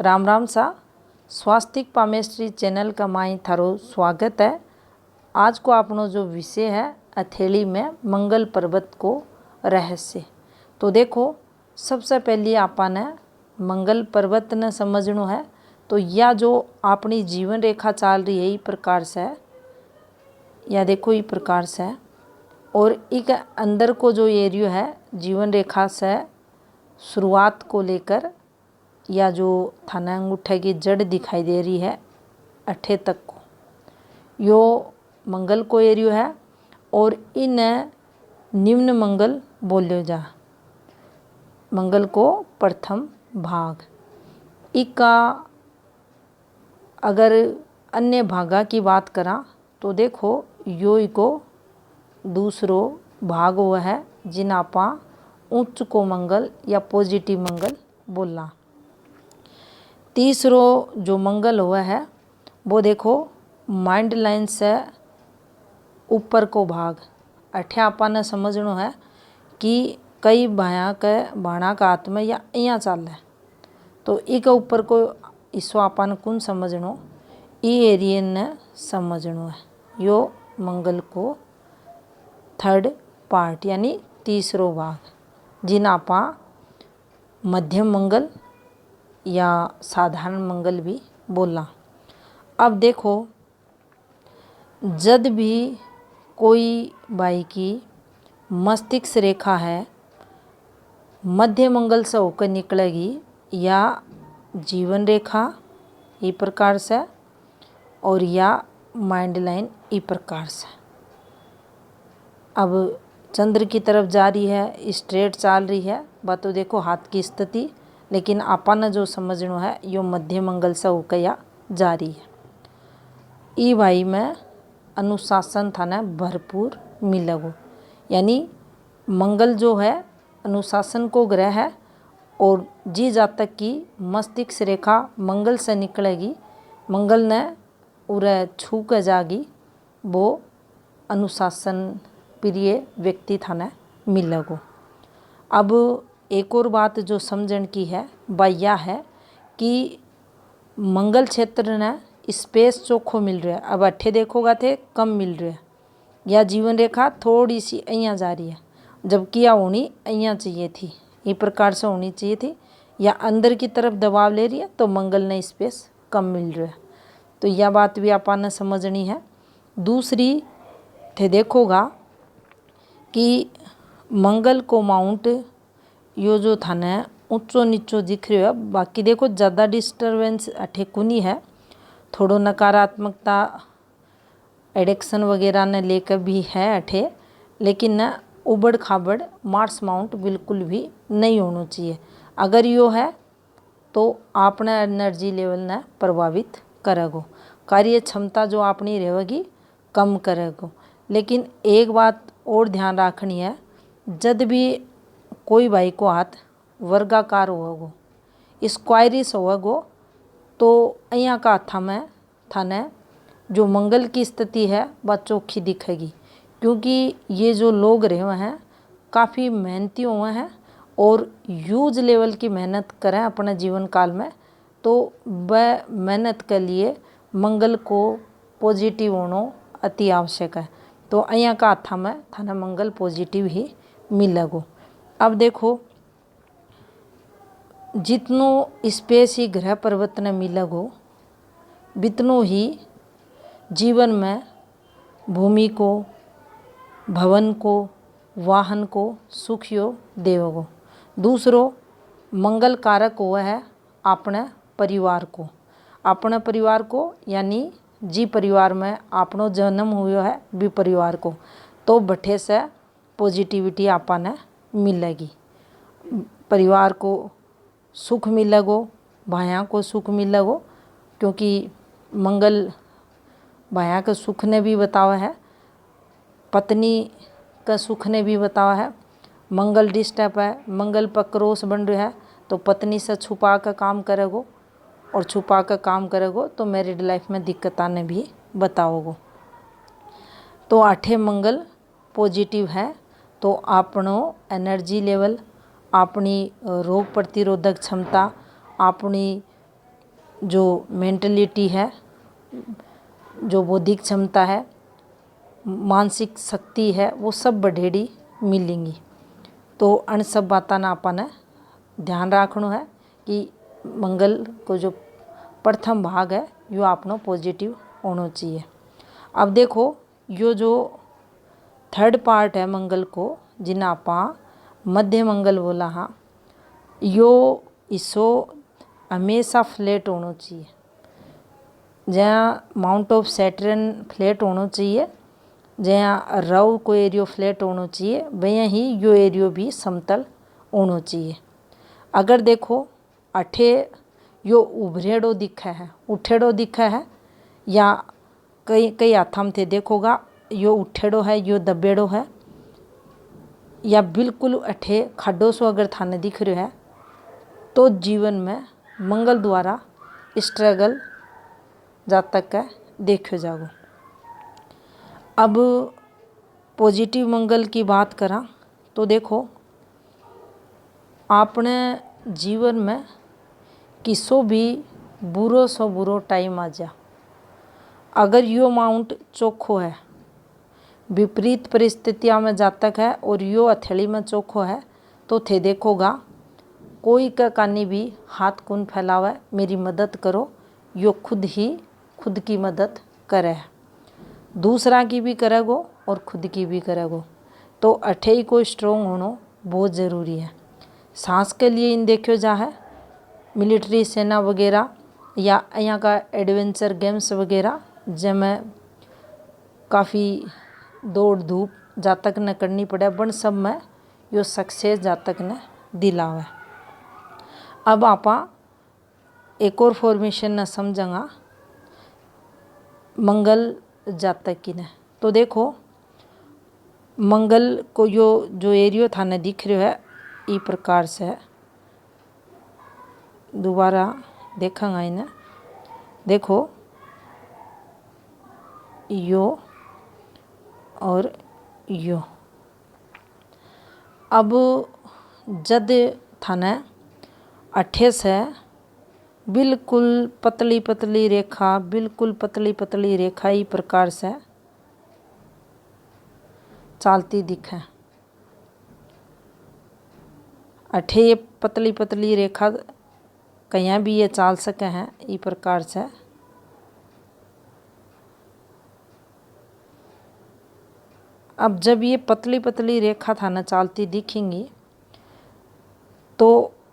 राम राम सा स्वास्तिक palmistry channel का माई थारो स्वागत है। आज को आपनो जो विषय है हथेली में मंगल पर्वत को रहस्य। तो देखो सबसे पहले आपने मंगल पर्वत ने समझनो है। तो या जो अपनी जीवन रेखा चाल रही है इस प्रकार से, या देखो इस प्रकार से, और एक अंदर को जो एरिया है जीवन रेखा से शुरुआत को लेकर या जो थाना अंगूठे की जड़ दिखाई दे रही है अठे तक को यो मंगल को एरियो है। और इन निम्न मंगल बोल्यो जा, मंगल को प्रथम भाग। इका अगर अन्य भागा की बात करा तो देखो यो इको दूसरो भाग हुआ है जिन आपा उच्च को मंगल या पॉजिटिव मंगल बोलना। तीसरो जो मंगल हुआ है वो देखो माइंड लाइन से ऊपर को भाग। अठे आपा ने समझनो है कि कई भाणा का आत्मा या यहाँ चाल है तो एक ऊपर को इसो आपा ने कौन समझनो, ई एरियन ने समझनो है। यो मंगल को थर्ड पार्ट यानी तीसरो भाग जिन आपा मध्यम मंगल या साधारण मंगल भी बोलना। अब देखो जब भी कोई भाई की मस्तिष्क रेखा है मध्य मंगल से होकर निकलेगी या जीवन रेखा इस प्रकार से और या माइंड लाइन इस प्रकार से अब चंद्र की तरफ जा रही है, स्ट्रेट चाल रही है, बात तो देखो हाथ की स्थिति, लेकिन आपन जो समझनो है यो मध्य मंगल से होकर या जारी है। ई भाई में अनुशासन थाने भरपूर मिलेगो, यानी मंगल जो है अनुशासन को ग्रह है और जी जातक की मस्तिष्क रेखा मंगल से निकलेगी, मंगल ने उरे छू के जागी, वो अनुशासन प्रिय व्यक्ति थाने मिलेगो। अब एक और बात जो समझण की है वह यह है कि मंगल क्षेत्र ने स्पेस चोखो मिल रहा है। अब अठे देखोगा थे कम मिल रहा है या जीवन रेखा थोड़ी सी अइयाँ जा रही है, जबकि यह होनी अइयाँ चाहिए थी, इस प्रकार से होनी चाहिए थी, या अंदर की तरफ दबाव ले रही है तो मंगल ने स्पेस कम मिल रहा है। तो यह बात भी आपने समझनी है। दूसरी थे देखोगा कि मंगल को माउंट यो जो थाने ऊंचो नीचो दिख रहा है, बाकी देखो ज़्यादा डिस्टर्बेंस अठे कुनी है, थोड़ो नकारात्मकता एडिक्शन वगैरह ने लेकर भी है अठे, लेकिन न उबड़ खाबड़ मार्स माउंट बिल्कुल भी नहीं होना चाहिए। अगर यो है तो अपने एनर्जी लेवल ने प्रभावित करेगो, कार्य क्षमता जो अपनी रहेगी कम करेगो। लेकिन एक बात और ध्यान रखनी है, जब भी कोई भाई को हाथ वर्गाकार होगो स्क्वायरिश होगो तो यहाँ का हाथा में थाने जो मंगल की स्थिति है वह चौखी दिखेगी, क्योंकि ये जो लोग रहे हैं काफ़ी मेहनती हुए हैं और ह्यूज लेवल की मेहनत करें अपने जीवन काल में, तो वह मेहनत के लिए मंगल को पॉजिटिव होना अति आवश्यक है। तो यहाँ का हाथा में थाने मंगल पॉजिटिव ही मिलेगो। अब देखो जितनो स्पेस ही ग्रह पर्वत ने मिलेगो बितनो ही जीवन में भूमि को, भवन को, वाहन को सुख यो देवगो। दूसरो मंगल कारक हुआ है अपने परिवार को यानी जी परिवार में आपनो जन्म हुआ है भी परिवार को, तो बठे से पॉजिटिविटी आपने मिलेगी। परिवार को सुख मिलेगो, भाया को सुख मिलेगो, क्योंकि मंगल भाया के सुख ने भी बतावा है, पत्नी का सुख ने भी बतावा है। मंगल डिस्टर्ब है, मंगल पर क्रोस बन रहा है तो पत्नी से छुपा कर काम करेगो, और छुपा कर काम करेगो तो मैरिड लाइफ में दिक्कत आने भी बताओगो। तो आठे मंगल पॉजिटिव है तो आपनो एनर्जी लेवल, अपनी रोग प्रतिरोधक क्षमता, अपनी जो मेंटलिटी है, जो बौद्धिक क्षमता है, मानसिक शक्ति है, वो सब बढ़ेड़ी मिलेंगी। तो अन सब बातों ना अपन ध्यान रखना है कि मंगल को जो प्रथम भाग है यो आपनो पॉजिटिव होना चाहिए। अब देखो यो जो थर्ड पार्ट है मंगल को, जिन्हें आप मध्य मंगल बोला, हाँ, यो इसो हमेशा फ्लैट होना चाहिए। जहाँ माउंट ऑफ सैटर्न फ्लैट होना चाहिए, जहाँ रव को एरियो फ्लैट होना चाहिए, वहीं ही यो एरियो भी समतल होना चाहिए। अगर देखो अठे यो उभरेड़ो दिखा है, उठेड़ो दिखा है, या कई हाथा में थे देखोगा यो उठेड़ो है, यो दबेड़ो है, या बिल्कुल अठे खड्डो सो अगर थाने दिख रहा है, तो जीवन में मंगल द्वारा स्ट्रगल जातक है देखो जागो। अब पॉजिटिव मंगल की बात करा तो देखो आपने जीवन में किसो भी बुरो सो बुरो टाइम आ जा, अगर यो माउंट चोखो है, विपरीत परिस्थितियों में जातक है और यो हथेली में चोखो है, तो थे देखोगा कोई का कानी भी हाथ कौन फैलावे मेरी मदद करो, यो खुद ही खुद की मदद करे, दूसरा की भी करेगो और खुद की भी करेगो। तो अठे ही को स्ट्रोंग होना बहुत ज़रूरी है। सांस के लिए इन देखो जा है मिलिट्री सेना वगैरह या यहाँ का एडवेंचर गेम्स वगैरह, जिनमें काफ़ी दौड़ धूप जातक ने करनी पड़े, बन सब में यो सक्सेस जातक ने दिलावे। अब आप एक और फॉर्मेशन न समझेंगा मंगल जातक की ने। तो देखो मंगल को यो जो एरियो थाने दिख रहा है ई प्रकार से, दोबारा देखेंगे इन्हें, देखो यो और यो। अब जद थाने अठे से बिल्कुल पतली पतली रेखा, बिल्कुल पतली पतली रेखा ई प्रकार से चालती दिखे, अठे ये पतली पतली रेखा कहीं भी ये चाल सके हैं ई प्रकार से। अब जब ये पतली पतली रेखा थाने चालती दिखेंगी तो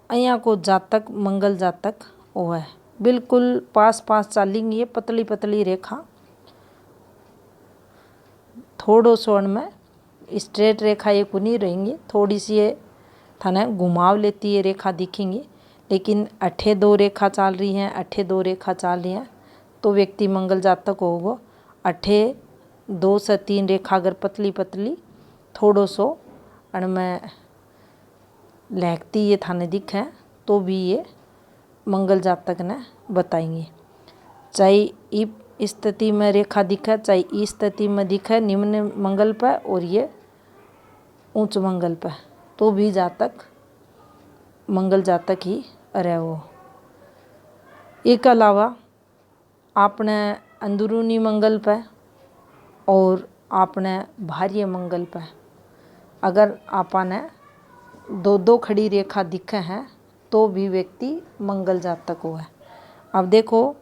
यहाँ को जातक मंगल जातक वो है, बिल्कुल पास पास चालेंगी ये पतली पतली रेखा, थोड़ो सोन में स्ट्रेट रेखा ये को नहीं रहेंगी, थोड़ी सी ये थाने घुमाव लेती ये रेखा दिखेंगी। लेकिन अठे दो रेखा चाल रही हैं, अठे दो रेखा चाल रही हैं, तो व्यक्ति मंगल जातक होगा। अठे 2 से 3 रेखा अगर पतली पतली थोड़ो सो अणमें लहकती ये थाने दिखे तो भी ये मंगल जातक ने बताएंगे। चाहे इस स्थिति में रेखा दिखे, चाहे इस स्थिति में दिखे निम्न मंगल पर और ये उच्च मंगल पर, तो भी जातक मंगल जातक ही रहे हो। एक अलावा आपने अंदरूनी मंगल पर और आपने बाह्य मंगल पर अगर आपने दो दो खड़ी रेखा दिखे हैं तो भी व्यक्ति मंगल जातक हुआ है। अब देखो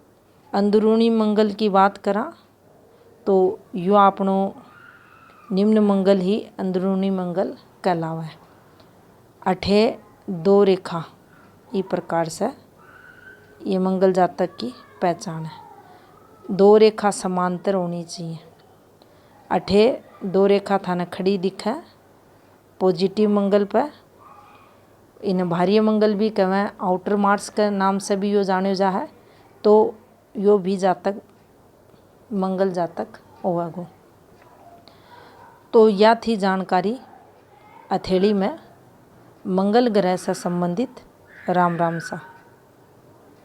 अंदरूनी मंगल की बात करा तो यो आपनो निम्न मंगल ही अंदरूनी मंगल कहलावा है। अठे 2 रेखा ई प्रकार से ये मंगल जातक की पहचान है। 2 रेखा समांतर होनी चाहिए। अठे 2 रेखा थाने खड़ी दिखे पॉजिटिव मंगल पर, इन बाह्य मंगल भी कहें, आउटर मार्स के नाम से भी यो जानो जा है, तो यो भी जातक मंगल जातक होगा। तो यह थी जानकारी हथेली में मंगल ग्रह से संबंधित। राम राम सा।